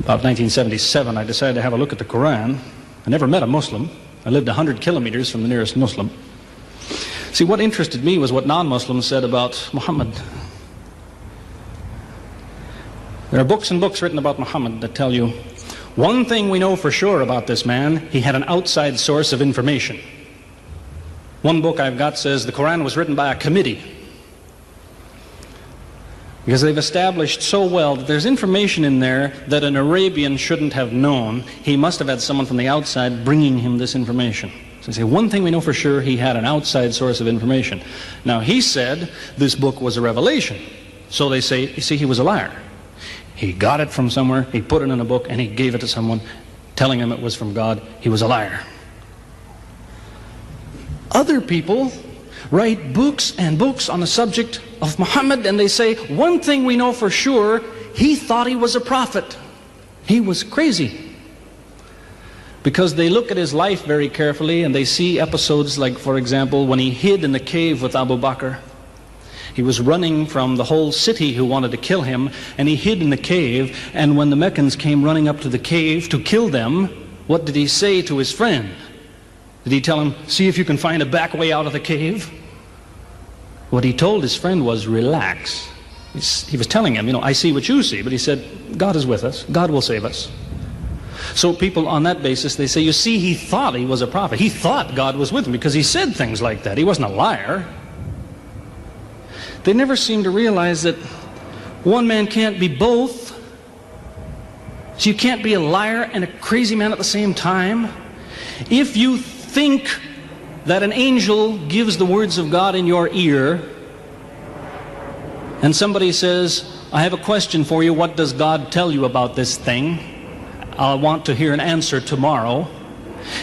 About 1977, I decided to have a look at the Quran. I never met a Muslim. I lived 100 kilometers from the nearest Muslim. See, what interested me was what non-Muslims said about Muhammad. There are books and books written about Muhammad that tell you, one thing we know for sure about this man, he had an outside source of information. One book I've got says the Quran was written by a committee, because they've established so well that there's information in there that an Arabian shouldn't have known. He must have had someone from the outside bringing him this information. So they say, one thing we know for sure, he had an outside source of information. Now, he said this book was a revelation. So they say, you see, he was a liar. He got it from somewhere, he put it in a book, and he gave it to someone, telling him it was from God. He was a liar. Other people write books and books on the subject of Muhammad, and they say, one thing we know for sure, he thought he was a prophet. He was crazy. Because they look at his life very carefully, and they see episodes like, for example, when he hid in the cave with Abu Bakr. He was running from the whole city who wanted to kill him, and he hid in the cave, and when the Meccans came running up to the cave to kill them, what did he say to his friend? Did he tell him, see if you can find a back way out of the cave? What he told his friend was, relax. He was telling him, I see what you see, but he said, God is with us. God will save us. So people on that basis, they say, you see, he thought he was a prophet. He thought God was with him because he said things like that. He wasn't a liar. They never seem to realize that one man can't be both. So you can't be a liar and a crazy man at the same time. If you think that an angel gives the words of God in your ear, and somebody says, I have a question for you, what does God tell you about this thing? I want to hear an answer tomorrow.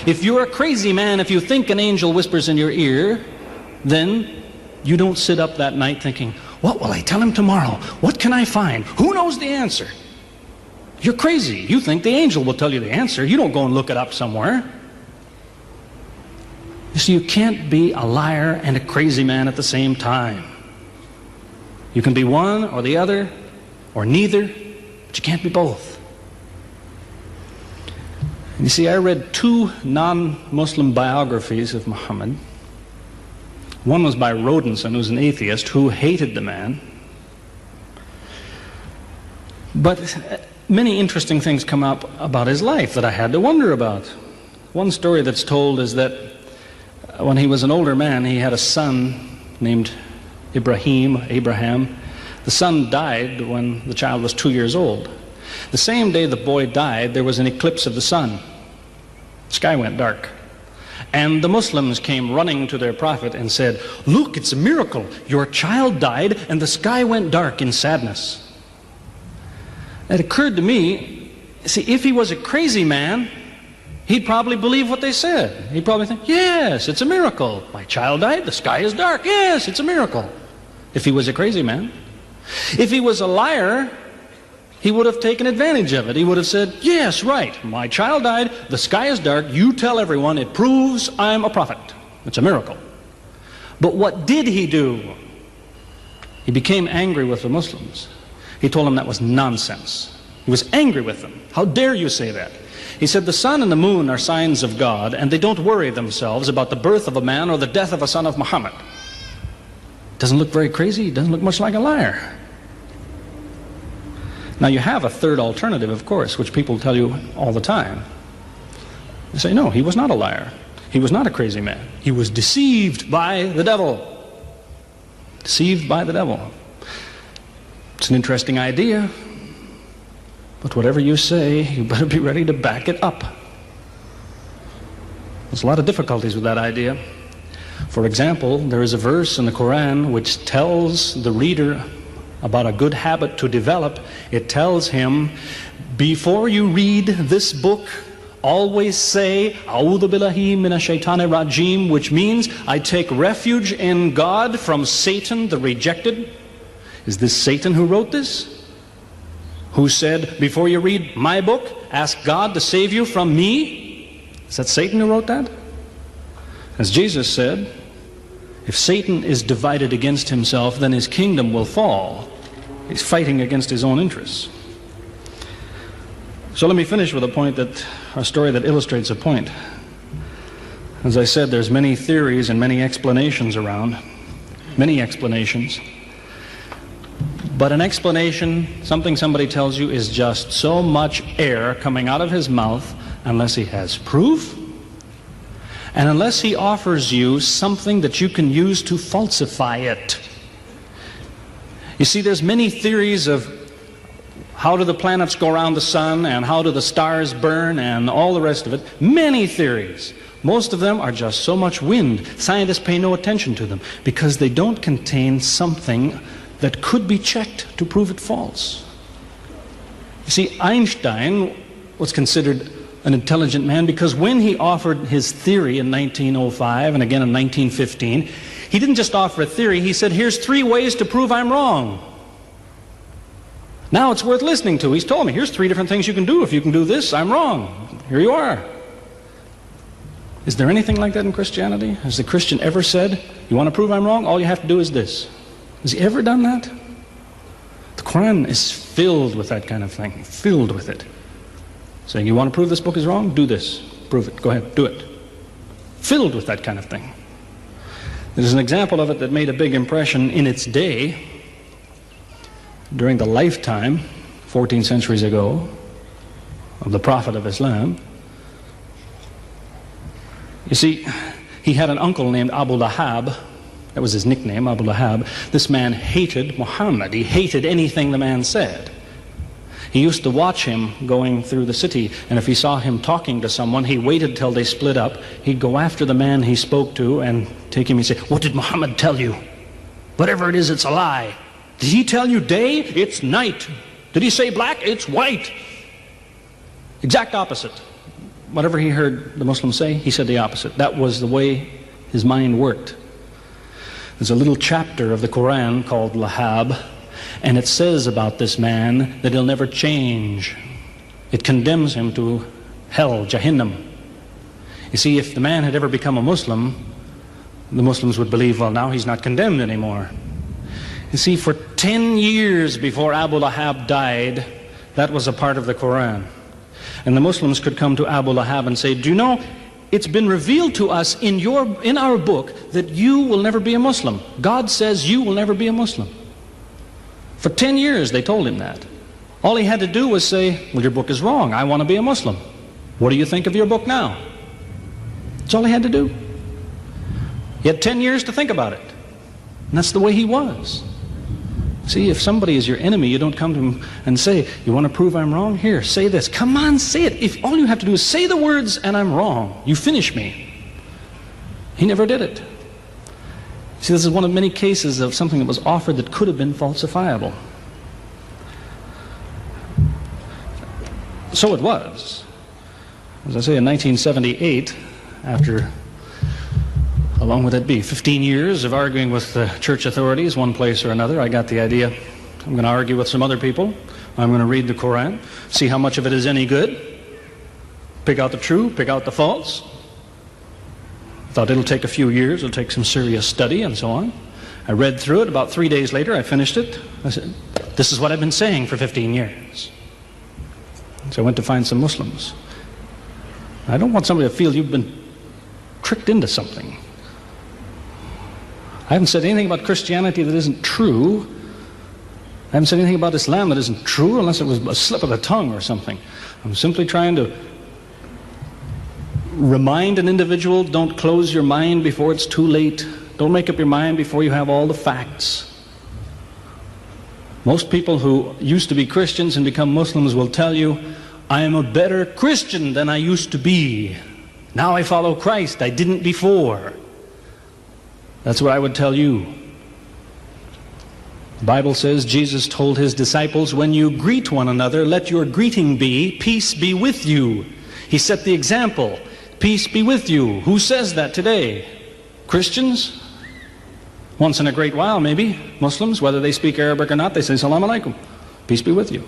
If you're a crazy man, if you think an angel whispers in your ear, then you don't sit up that night thinking, what will I tell him tomorrow? What can I find? Who knows the answer? You're crazy. You think the angel will tell you the answer. You don't go and look it up somewhere. You see, you can't be a liar and a crazy man at the same time. You can be one or the other, or neither, but you can't be both. And you see, I read two non-Muslim biographies of Muhammad. One was by Rodenson, who's an atheist, who hated the man. But many interesting things come up about his life that I had to wonder about. One story that's told is that when he was an older man, he had a son named Abraham. The son died when the child was 2 years old. The same day the boy died, there was an eclipse of the sun. The sky went dark. And the Muslims came running to their prophet and said, look, it's a miracle. Your child died and the sky went dark in sadness. It occurred to me, see, if he was a crazy man, he'd probably believe what they said. He'd probably think, yes, it's a miracle. My child died, the sky is dark. Yes, it's a miracle. If he was a crazy man. If he was a liar, he would have taken advantage of it. He would have said, yes, right, my child died, the sky is dark, you tell everyone, it proves I'm a prophet. It's a miracle. But what did he do? He became angry with the Muslims. He told them that was nonsense. He was angry with them. How dare you say that? He said, the sun and the moon are signs of God, and they don't worry themselves about the birth of a man or the death of a son of Muhammad. Doesn't look very crazy. Doesn't look much like a liar. Now you have a third alternative, of course, which people tell you all the time. They say, no, he was not a liar. He was not a crazy man. He was deceived by the devil. Deceived by the devil. It's an interesting idea. But whatever you say, you better be ready to back it up. There's a lot of difficulties with that idea. For example, there is a verse in the Quran which tells the reader about a good habit to develop. It tells him, before you read this book, always say, A'udhu billahi minash shaitani rajim, which means, I take refuge in God from Satan the rejected. Is this Satan who wrote this? Who said, before you read my book, ask God to save you from me? Is that Satan who wrote that? As Jesus said, if Satan is divided against himself, then his kingdom will fall. He's fighting against his own interests. So let me finish with a story that illustrates a point. As I said, there's many theories and many explanations around, many explanations. But an explanation, something somebody tells you, is just so much air coming out of his mouth unless he has proof and unless he offers you something that you can use to falsify it. You see, there's many theories of how do the planets go around the sun and how do the stars burn and all the rest of it. Many theories. Most of them are just so much wind. Scientists pay no attention to them because they don't contain something that could be checked to prove it false. You see, Einstein was considered an intelligent man because when he offered his theory in 1905 and again in 1915, he didn't just offer a theory, he said, here's 3 ways to prove I'm wrong. Now it's worth listening to. He's told me, here's 3 different things you can do. If you can do this, I'm wrong. Here you are. Is there anything like that in Christianity? Has the Christian ever said, you want to prove I'm wrong? All you have to do is this. Has he ever done that? The Quran is filled with that kind of thing, filled with it. Saying, you want to prove this book is wrong? Do this. Prove it. Go ahead. Do it. Filled with that kind of thing. There's an example of it that made a big impression in its day, during the lifetime, 14 centuries ago, of the Prophet of Islam. You see, he had an uncle named Abu Lahab. That was his nickname, Abu Lahab. This man hated Muhammad. He hated anything the man said. He used to watch him going through the city, and if he saw him talking to someone, he waited till they split up. He'd go after the man he spoke to and take him and say, what did Muhammad tell you? Whatever it is, it's a lie. Did he tell you day? It's night. Did he say black? It's white. Exact opposite. Whatever he heard the Muslims say, he said the opposite. That was the way his mind worked. There's a little chapter of the Quran called Lahab, and it says about this man that he'll never change. It condemns him to hell, Jahannam. You see, if the man had ever become a Muslim, the Muslims would believe, well, now he's not condemned anymore. You see, for 10 years before Abu Lahab died, that was a part of the Quran. And the Muslims could come to Abu Lahab and say, do you know, it's been revealed to us in our book that you will never be a Muslim. God says you will never be a Muslim. For 10 years they told him that. All he had to do was say, well, your book is wrong. I want to be a Muslim. What do you think of your book now? That's all he had to do. He had 10 years to think about it. And that's the way he was. See, if somebody is your enemy, you don't come to him and say, you want to prove I'm wrong? Here, say this. Come on, say it. If all you have to do is say the words and I'm wrong, you finish me. He never did it. See, this is one of many cases of something that was offered that could have been falsifiable. So it was. As I say, in 1978, after, how long would that be, 15 years of arguing with the church authorities, one place or another, I got the idea, I'm going to argue with some other people, I'm going to read the Quran, see how much of it is any good, pick out the true, pick out the false. I thought it'll take a few years, it'll take some serious study and so on. I read through it. About 3 days later I finished it. I said, this is what I've been saying for 15 years. So I went to find some Muslims. I don't want somebody to feel you've been tricked into something. I haven't said anything about Christianity that isn't true. I haven't said anything about Islam that isn't true unless it was a slip of the tongue or something. I'm simply trying to remind an individual, don't close your mind before it's too late. Don't make up your mind before you have all the facts. Most people who used to be Christians and become Muslims will tell you, I am a better Christian than I used to be. Now I follow Christ. I didn't before. That's what I would tell you. The Bible says Jesus told his disciples, when you greet one another, let your greeting be, peace be with you. He set the example. Peace be with you. Who says that today? Christians? Once in a great while, maybe. Muslims, whether they speak Arabic or not, they say, Salaam alaikum. Peace be with you.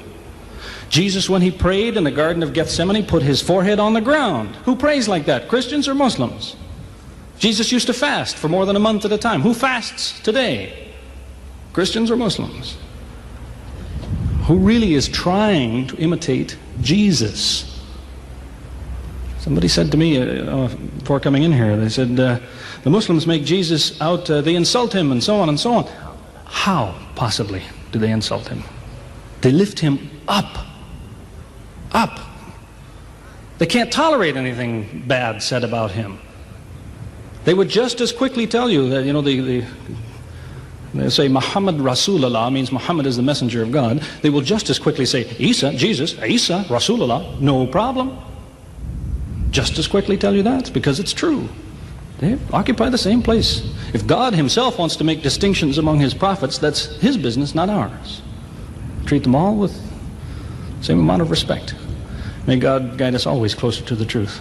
Jesus, when he prayed in the Garden of Gethsemane, put his forehead on the ground. Who prays like that? Christians or Muslims? Jesus used to fast for more than a month at a time. Who fasts today? Christians or Muslims? Who really is trying to imitate Jesus. Somebody said to me before coming in here, they said, the Muslims make Jesus out, they insult him and so on and so on. How, possibly, do they insult him? They lift him up. Up. They can't tolerate anything bad said about him. They would just as quickly tell you that, you know, they say Muhammad Rasulullah means Muhammad is the messenger of God. They will just as quickly say Isa, Jesus, Isa, Rasulullah, no problem. Just as quickly tell you that, because it's true. They occupy the same place. If God himself wants to make distinctions among his prophets, that's his business, not ours. Treat them all with the same amount of respect. May God guide us always closer to the truth.